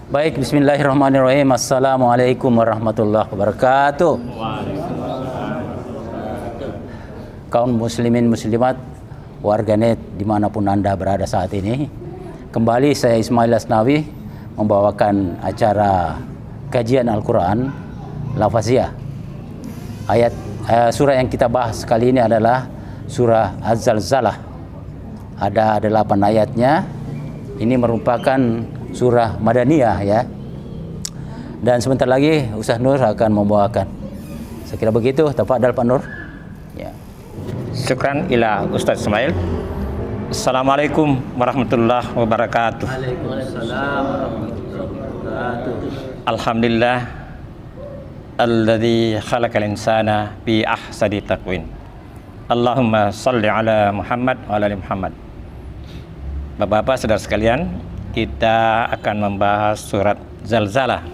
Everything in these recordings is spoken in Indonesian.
Baik, bismillahirrahmanirrahim. Assalamualaikum warahmatullahi wabarakatuh. Kaum muslimin muslimat, warganet dimanapun Anda berada saat ini. Kembali saya Ismail Asnawi membawakan acara kajian Al-Quran Lafaziyah. Surah yang kita bahas kali ini adalah surah Az-Zalzalah. Ada 8 ayatnya. Ini merupakan surah Madaniyah ya. Dan sebentar lagi Ustaz Nur akan membawakan. Saya kira begitu. Tafadhal Pak Nur. Ya. Syukran ila Ustaz Ismail. Assalamualaikum warahmatullahi wabarakatuh. Waalaikumsalam warahmatullahi wabarakatuh. Alhamdulillah alladzi khalaqal insana bi ahsani taqwim. Allahumma shalli ala Muhammad wa ala ali Muhammad. Bapak-bapak, saudara sekalian, kita akan membahas surat Zalzalah.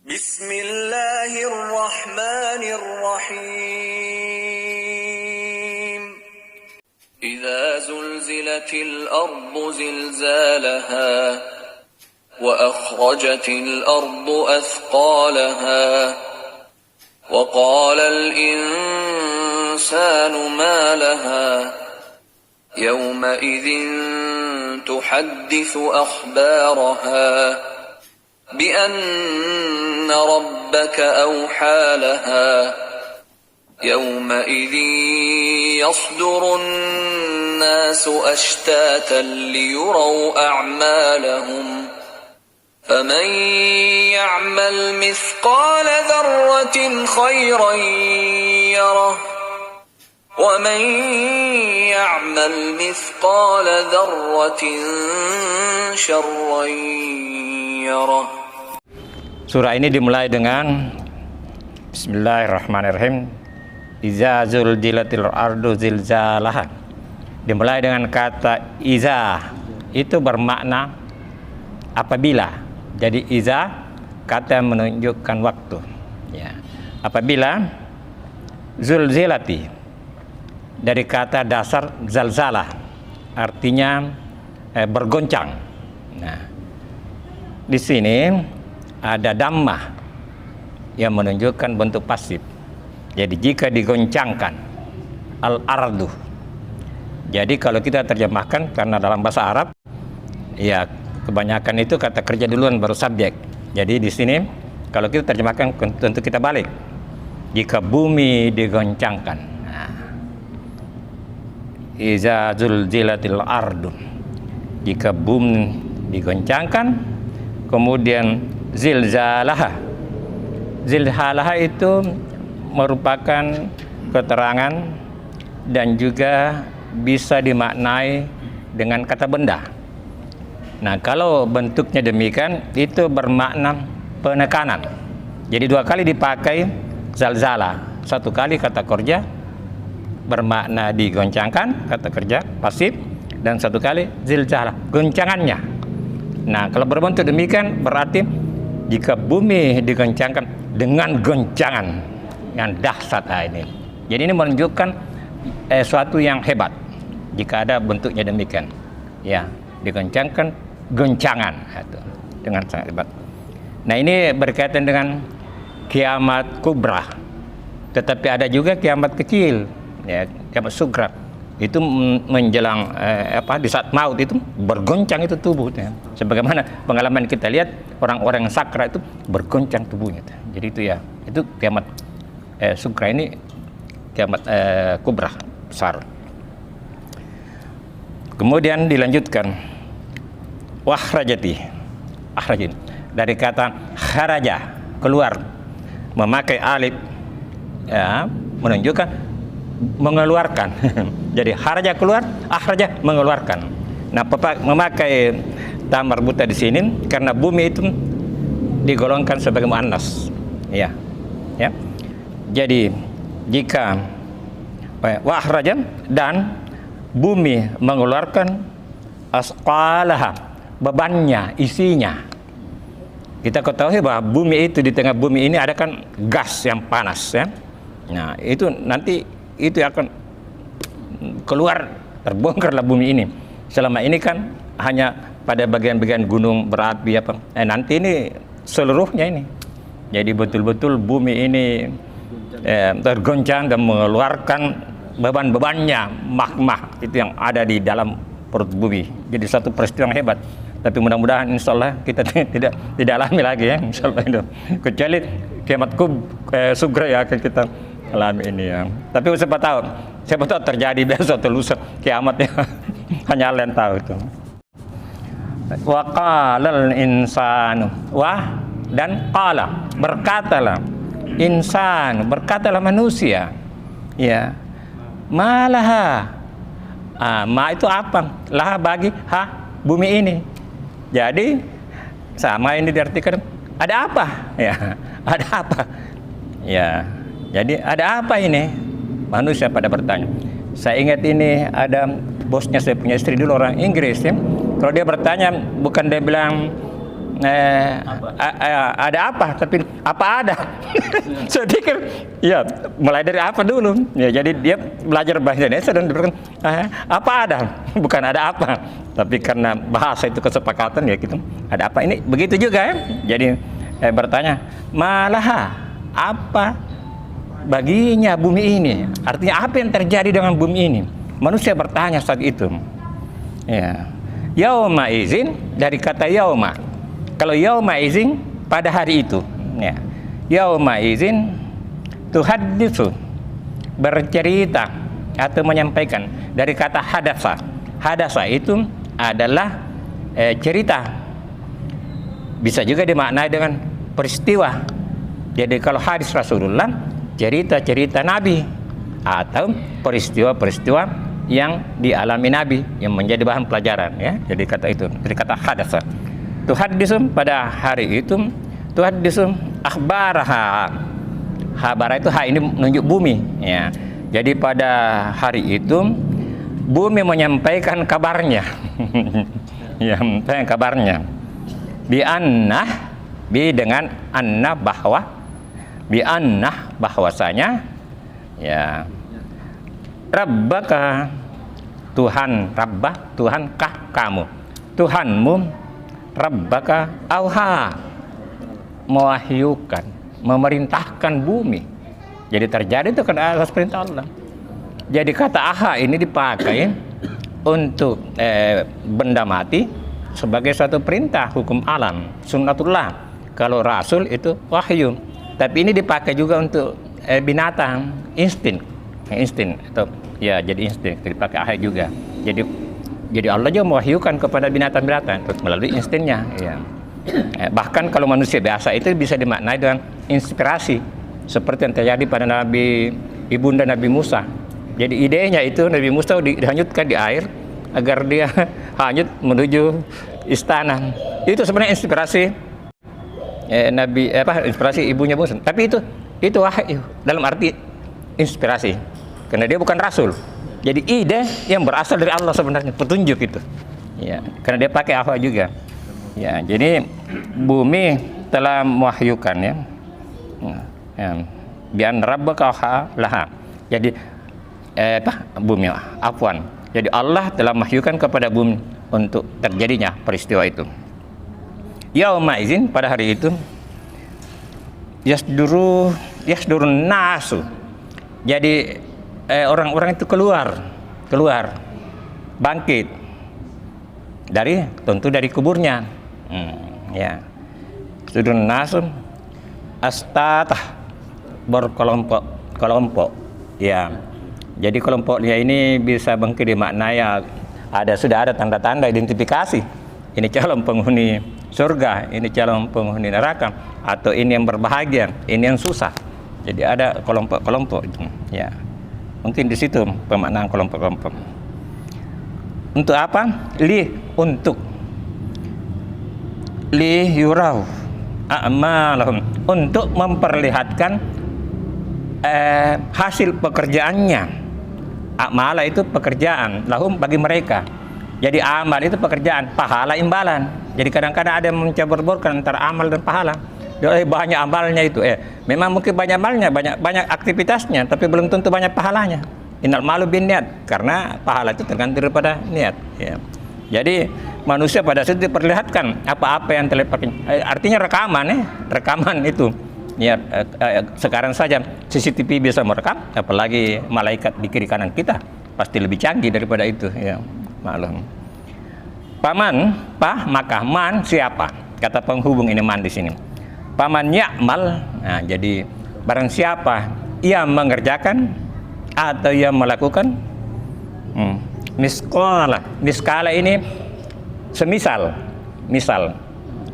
Bismillahirrahmanirrahim. Idza zulzilatil ardu zilzalaha wa akhrajatil ardu athqalaha wa qala al insanu ma laha yawma idzin تحدث أخبارها بأن ربك أوحى لها يومئذ يصدر الناس أشتاتا ليروا أعمالهم فمن يعمل مثقال ذرة خيرا يره ومن يعمل مثقال ذرة شرا يره. Surah ini dimulai dengan Bismillahirrahmanirrahim. Iza zulzilatil ardu zilzalaha. Dimulai dengan kata iza. Itu bermakna apabila. Jadi iza kata yang menunjukkan waktu. Ya. Apabila zulzilati dari kata dasar zalzalah, artinya bergoncang. Nah, di sini ada dhammah yang menunjukkan bentuk pasif. Jadi jika digoncangkan al-ardu. Jadi kalau kita terjemahkan, karena dalam bahasa Arab ya kebanyakan itu kata kerja duluan baru subjek. Jadi di sini kalau kita terjemahkan tentu kita balik. Jika bumi digoncangkan. Iza zulzilatil ardu, jika bumi digoncangkan, kemudian zilzalaha. Zilzalaha itu merupakan keterangan dan juga bisa dimaknai dengan kata benda. Nah, kalau bentuknya demikian itu bermakna penekanan. Jadi 2 kali dipakai zalzala. 1 kali kata kerja bermakna digoncangkan, kata kerja pasif, dan 1 kali zilzalah, goncangannya. Nah, kalau berbentuk demikian berarti jika bumi digoncangkan dengan goncangan yang dahsyat ini. Jadi ini menunjukkan suatu yang hebat jika ada bentuknya demikian. Ya, digoncangkan goncangan itu dengan sangat hebat. Nah, ini berkaitan dengan kiamat kubra. Tetapi ada juga kiamat kecil. Ya, kiamat sugra itu menjelang di saat maut itu bergoncang itu tubuhnya. Sebagaimana pengalaman kita lihat orang-orang yang sakra itu bergoncang tubuhnya. Jadi itu ya, itu kiamat sugra, ini kiamat kubra besar. Kemudian dilanjutkan akhrajin dari kata kharaja, keluar, memakai alif ya, menunjukkan mengeluarkan. Jadi kharaja keluar, akhraja mengeluarkan. Nah, memakai ta marbuta di sini karena bumi itu digolongkan sebagai muannas. Ya. Ya. Jadi jika wa akhraja dan bumi mengeluarkan asqalaha, bebannya, isinya. Kita ketahui bahwa bumi itu, di tengah bumi ini ada kan gas yang panas ya. Nah, itu nanti itu akan keluar, terbongkarlah bumi ini. Selama ini kan hanya pada bagian-bagian gunung berapi apa. Nanti ini seluruhnya ini. Jadi betul-betul bumi ini tergoncang dan mengeluarkan beban-bebannya, magma itu yang ada di dalam perut bumi. Jadi satu peristiwa yang hebat. Tapi mudah-mudahan insya Allah kita tidak alami lagi ya, insya Allah itu. Kecuali kiamat sugra ya akan kita alami ini ya. Tapi siapa tahu terjadi besok atau lusa kiamat ya. Hanya Allah yang tahu itu. Wa qalal insanu dan qala, berkatalah manusia ya, malaha, ma itu apa, laha bagi bumi ini. Jadi sama ini diartikan ada apa ya, ada apa ya. Jadi ada apa ini, manusia pada bertanya. Saya ingat ini ada bosnya, saya punya istri dulu orang Inggris ya. Kalau dia bertanya bukan dia bilang ada apa, tapi apa ada. Saya pikir ya mulai dari apa dulu ya. Jadi dia belajar bahasa Indonesia dan diberikan apa ada, bukan ada apa. Tapi karena bahasa itu kesepakatan ya gitu, ada apa ini begitu juga ya. Jadi bertanya malaha, apa baginya bumi ini, artinya apa yang terjadi dengan bumi ini. Manusia bertanya saat itu ya. Yauma izin dari kata yauma. Kalau yauma izin pada hari itu ya. Yauma izin tuhaddisu, bercerita atau menyampaikan, dari kata hadasa. Hadasa itu adalah cerita, bisa juga dimaknai dengan peristiwa. Jadi kalau hadis Rasulullah, cerita-cerita Nabi atau peristiwa-peristiwa yang dialami Nabi yang menjadi bahan pelajaran ya. Jadi kata itu, dari kata hadasa. Tuhaddisu pada hari itu, tuhaddisu akhbaraha. Khabar itu ini menunjuk bumi ya. Jadi pada hari itu bumi menyampaikan kabarnya. Ya, menyampaikan kabarnya. Dengan anna bahwa, bahwasanya ya, Rabbaka, Tuhan, Rabbah, Tuhankah kamu, Tuhanmu, Rabbaka auha, mewahyukan, memerintahkan bumi. Jadi terjadi itu karena atas perintah Allah. Jadi kata aha ini dipakai untuk benda mati sebagai suatu perintah hukum alam, sunnatullah. Kalau rasul itu wahyu. Tapi ini dipakai juga untuk binatang, insting itu ya, jadi insting dipakai aha juga. Jadi Allah juga mewahyukan kepada binatang-binatang melalui instingnya ya. Bahkan kalau manusia biasa itu bisa dimaknai dengan inspirasi, seperti yang terjadi pada ibunda Nabi Musa. Jadi idenya itu Nabi Musa dihanyutkan di air agar dia hanyut menuju istana. Itu sebenarnya inspirasi inspirasi ibunya Musa. Tapi itu wahyu dalam arti inspirasi, karena dia bukan rasul. Jadi ide yang berasal dari Allah sebenarnya, petunjuk itu. Ya, karena dia pakai ahwa juga. Ya, jadi bumi telah mewahyukan ya. Bian rabbaka laha. Jadi bumi afwan. Jadi Allah telah mewahyukan kepada bumi untuk terjadinya peristiwa itu. Yauma izin pada hari itu yasdurun nasu. Jadi orang-orang itu keluar bangkit tentu dari kuburnya. Ya. Yasdurun nasu astatah, berkelompok. Ya. Jadi kelompoknya ini bisa bangkit dimaknai sudah ada tanda-tanda identifikasi. Ini calon penghuni surga, ini calon penghuni neraka, atau ini yang berbahagia, ini yang susah. Jadi ada kelompok-kelompok. Ya. Mungkin di situ pemaknaan kelompok-kelompok. Untuk apa? Untuk yurau a'malahum, untuk memperlihatkan hasil pekerjaannya. A'mala itu pekerjaan, lahum bagi mereka. Jadi amal itu pekerjaan, pahala imbalan. Jadi kadang-kadang ada yang mencampur-campurkan antara amal dan pahala. Banyak amalnya itu, memang mungkin banyak amalnya, banyak aktivitasnya, tapi belum tentu banyak pahalanya. Innal malu bin niat, karena pahala itu tergantung daripada niat. Ya. Jadi manusia pada saat itu diperlihatkan apa-apa yang telepati. Artinya rekaman itu. Ya, sekarang saja CCTV bisa merekam, apalagi malaikat di kiri kanan kita pasti lebih canggih daripada itu. Ya, maklum. Paman, maka man siapa? Kata penghubung ini man di sini. Paman ya'mal, nah, jadi barang siapa ia mengerjakan atau ia melakukan miskala ini semisal,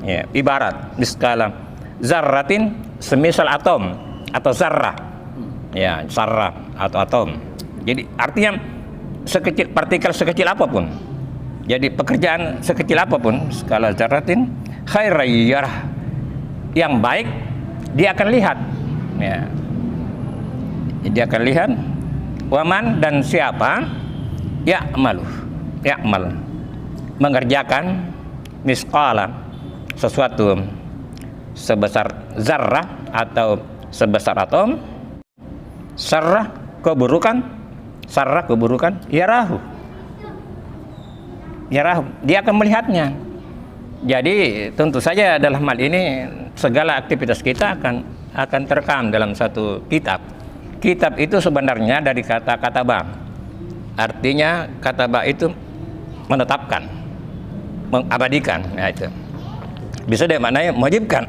ya, ibarat miskala zarratin, semisal atom atau zarrah, ya, zarrah atau atom. Jadi artinya sekecil partikel sekecil apapun. Jadi pekerjaan sekecil apapun, skala zarratin khairayyarah, yang baik dia akan lihat, ya. Dia akan lihat. Waman, dan siapa ya'mal mengerjakan misqala, sesuatu sebesar zarrah atau sebesar atom, sarrah keburukan, yarahu, dia akan melihatnya. Jadi tentu saja dalam hal ini segala aktivitas kita akan terekam dalam satu kitab. Kitab itu sebenarnya dari kata kataba. Artinya kataba itu menetapkan, mengabadikan. Nah, itu bisa dimaknai mewajibkan.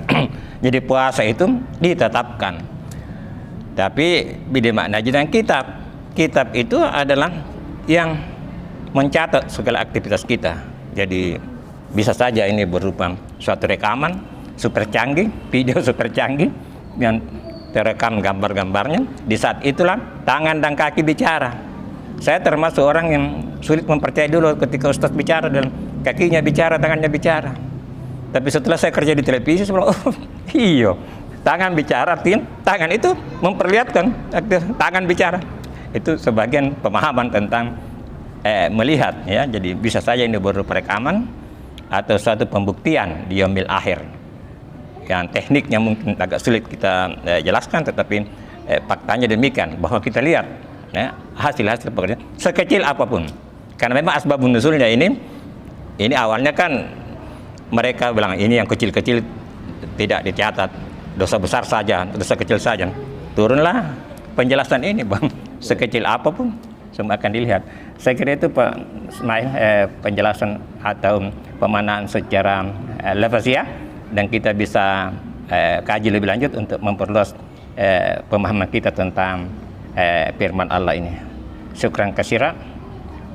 Jadi puasa itu ditetapkan. Tapi dimaknai dengan kitab. Kitab itu adalah yang mencatat segala aktivitas kita. Jadi bisa saja ini berupa suatu rekaman super canggih, video super canggih yang terekam gambar-gambarnya. Di saat itulah tangan dan kaki bicara. Saya termasuk orang yang sulit mempercayai dulu ketika Ustadz bicara dan kakinya bicara, tangannya bicara. Tapi setelah saya kerja di televisi, saya bilang, oh iya, tangan bicara, tangan itu memperlihatkan tangan bicara. Itu sebagian pemahaman tentang melihat, ya. Jadi bisa saja ini berupa rekaman atau suatu pembuktian di yaumil akhir. Yang tekniknya mungkin agak sulit kita jelaskan, tetapi faktanya demikian, bahwa kita lihat, ya, hasil-hasil pekerjaan sekecil apapun. Karena memang asbabun nuzulnya ini awalnya kan mereka bilang ini yang kecil-kecil tidak dicatat, dosa besar saja, dosa kecil saja. Turunlah penjelasan ini, Bang, sekecil apapun semua akan dilihat. Saya kira itu Pak Ismail, penjelasan atau pemanaan secara lafaziyah, dan kita bisa kaji lebih lanjut untuk memperluas pemahaman kita tentang firman Allah ini. Syukran katsira.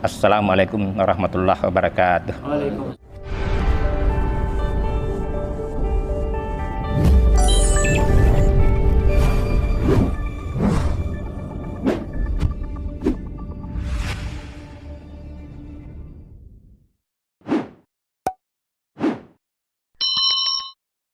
Assalamualaikum warahmatullahi wabarakatuh.